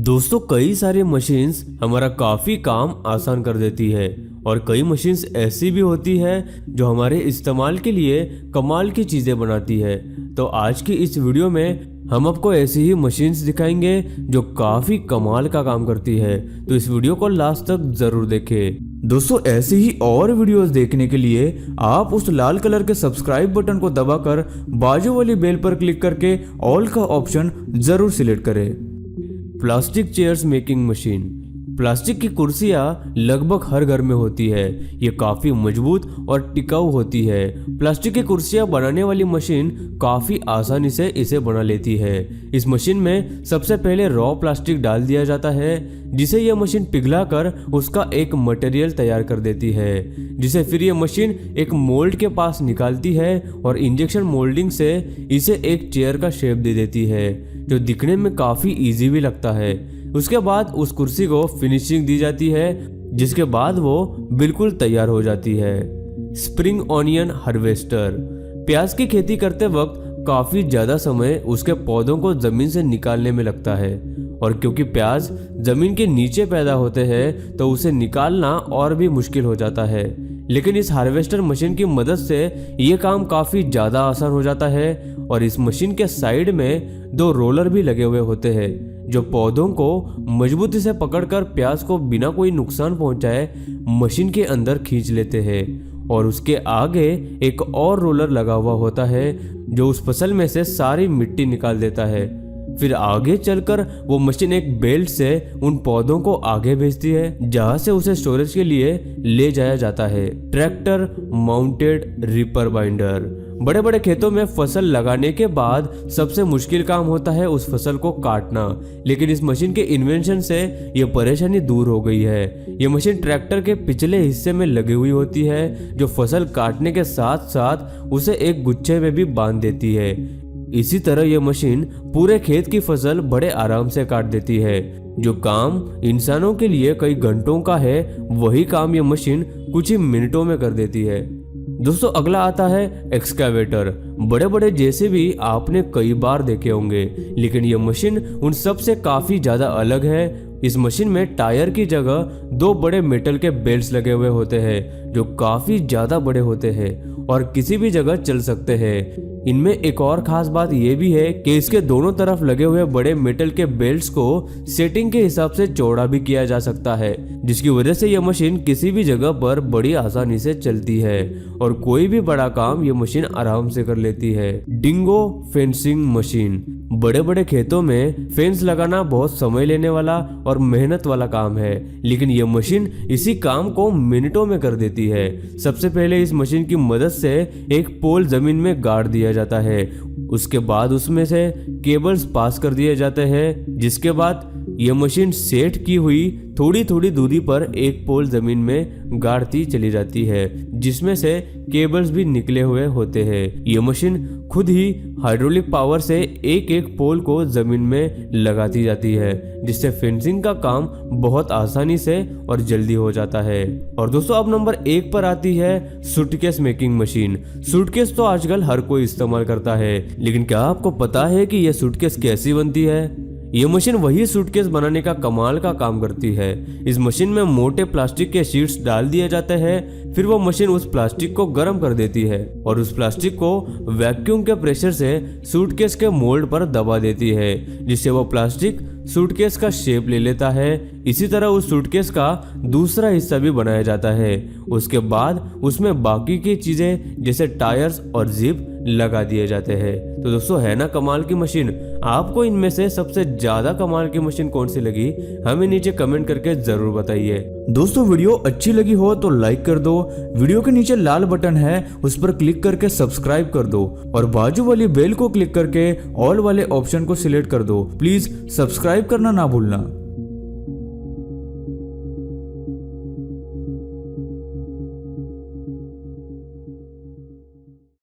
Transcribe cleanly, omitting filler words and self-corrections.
दोस्तों कई सारी मशीन्स हमारा काफ़ी काम आसान कर देती है और कई मशीन्स ऐसी भी होती है जो हमारे इस्तेमाल के लिए कमाल की चीज़ें बनाती है। तो आज की इस वीडियो में हम आपको ऐसी ही मशीन्स दिखाएंगे जो काफ़ी कमाल का काम करती है, तो इस वीडियो को लास्ट तक ज़रूर देखें। दोस्तों ऐसी ही और वीडियोस देखने के लिए आप उस लाल कलर के सब्सक्राइब बटन को दबाकर बाजू वाली बेल पर क्लिक करके ऑल का ऑप्शन ज़रूर सिलेक्ट करें। Plastic chairs making machine. Plastic की कुर्सियां लगभग हर घर में होती है। ये काफ़ी मजबूत और टिकाऊ होती है। प्लास्टिक की कुर्सियां बनाने वाली मशीन काफ़ी आसानी से इसे बना लेती है। इस मशीन में सबसे पहले रॉ प्लास्टिक डाल दिया जाता है, जिसे यह मशीन पिघलाकर उसका एक मटेरियल तैयार कर देती है, जिसे फिर यह मशीन एक मोल्ड के पास निकालती है और इंजेक्शन मोल्डिंग से इसे एक चेयर का शेप दे देती है, जो दिखने में काफ़ी इजी भी लगता है। उसके बाद उस कुर्सी को फिनिशिंग दी जाती है, जिसके बाद वो बिल्कुल तैयार हो जाती है। Spring onion harvester. प्याज की खेती करते वक्त काफ़ी ज़्यादा समय उसके पौधों को ज़मीन से निकालने में लगता है, और क्योंकि प्याज ज़मीन के नीचे पैदा होते हैं तो उसे निकालना और भी मुश्किल हो जाता है। लेकिन इस हार्वेस्टर मशीन की मदद से ये काम काफ़ी ज़्यादा आसान हो जाता है, और इस मशीन के साइड में 2 रोलर भी लगे हुए होते हैं, जो पौधों को मजबूती से पकड़कर प्याज को बिना कोई नुकसान पहुंचाए मशीन के अंदर खींच लेते हैं। और उसके आगे एक और रोलर लगा हुआ होता है, जो उस फसल में से सारी मिट्टी निकाल देता है। फिर आगे चलकर वो मशीन एक बेल्ट से उन पौधों को आगे भेजती है, जहां से उसे स्टोरेज के लिए ले जाया जाता है। Tractor mounted reaper binder. बड़े बड़े खेतों में फसल लगाने के बाद सबसे मुश्किल काम होता है उस फसल को काटना, लेकिन इस मशीन के इन्वेंशन से ये परेशानी दूर हो गई है। ये मशीन ट्रैक्टर के पिछले हिस्से में लगी हुई होती है, जो फसल काटने के साथ साथ उसे एक गुच्छे में भी बांध देती है। इसी तरह यह मशीन पूरे खेत की फसल बड़े आराम से काट देती है। जो काम इंसानों के लिए कई घंटों का है, वही काम यह मशीन कुछ ही मिनटों में कर देती है। दोस्तों अगला आता है एक्सकावेटर। बड़े बड़े जेसीबी आपने कई बार देखे होंगे, लेकिन यह मशीन उन सब से काफ़ी ज़्यादा अलग है। इस मशीन में टायर की जगह 2 बड़े मेटल के बेल्ट्स लगे हुए होते हैं, जो काफ़ी ज़्यादा बड़े होते हैं और किसी भी जगह चल सकते हैं। इनमें एक और खास बात यह भी है कि इसके दोनों तरफ लगे हुए बड़े मेटल के बेल्ट्स को सेटिंग के हिसाब से चौड़ा भी किया जा सकता है, जिसकी वजह से यह मशीन किसी भी जगह पर बड़ी आसानी से चलती है और कोई भी बड़ा काम यह मशीन आराम से कर लेती है। Dingo fencing machine. बड़े बड़े खेतों में फेंस लगाना बहुत समय लेने वाला और मेहनत वाला काम है, लेकिन यह मशीन इसी काम को मिनटों में कर देती है। सबसे पहले इस मशीन की मदद से एक पोल जमीन में गाड़ दिया जाता है, उसके बाद उसमें से केबल्स पास कर दिए जाते हैं, जिसके बाद यह मशीन सेट की हुई थोड़ी थोड़ी दूरी पर एक पोल जमीन में गाड़ती चली जाती है, जिसमें से केबल्स भी निकले हुए होते हैं। यह मशीन खुद ही हाइड्रोलिक पावर से एक एक पोल को जमीन में लगाती जाती है, जिससे फेंसिंग का काम बहुत आसानी से और जल्दी हो जाता है। और दोस्तों अब नंबर 1 पर आती है सूटकेस मेकिंग मशीन। सूटकेस तो आजकल हर कोई इस्तेमाल करता है, लेकिन क्या आपको पता है कि यह सूटकेस कैसी बनती है? यह मशीन वही सूटकेस बनाने का कमाल का काम करती है। इस मशीन में मोटे प्लास्टिक के शीट्स डाल दिए जाते हैं, फिर वो मशीन उस प्लास्टिक को गर्म कर देती है और उस प्लास्टिक को वैक्यूम के प्रेशर से सूटकेस के मोल्ड पर दबा देती है, जिससे वो प्लास्टिक सूटकेस का शेप ले लेता है। इसी तरह उस सूटकेस का दूसरा हिस्सा भी बनाया जाता है। उसके बाद उसमें बाकी की चीजें जैसे टायर्स और जिप लगा दिए जाते हैं। तो दोस्तों है ना कमाल की मशीन? आपको इनमें से सबसे ज्यादा कमाल की मशीन कौन सी लगी, हमें नीचे कमेंट करके जरूर बताइए। दोस्तों वीडियो अच्छी लगी हो तो लाइक कर दो, वीडियो के नीचे लाल बटन है उस पर क्लिक करके सब्सक्राइब कर दो, और बाजू वाली बेल को क्लिक करके ऑल वाले ऑप्शन को सिलेक्ट कर दो। प्लीज सब्सक्राइब करना ना भूलना।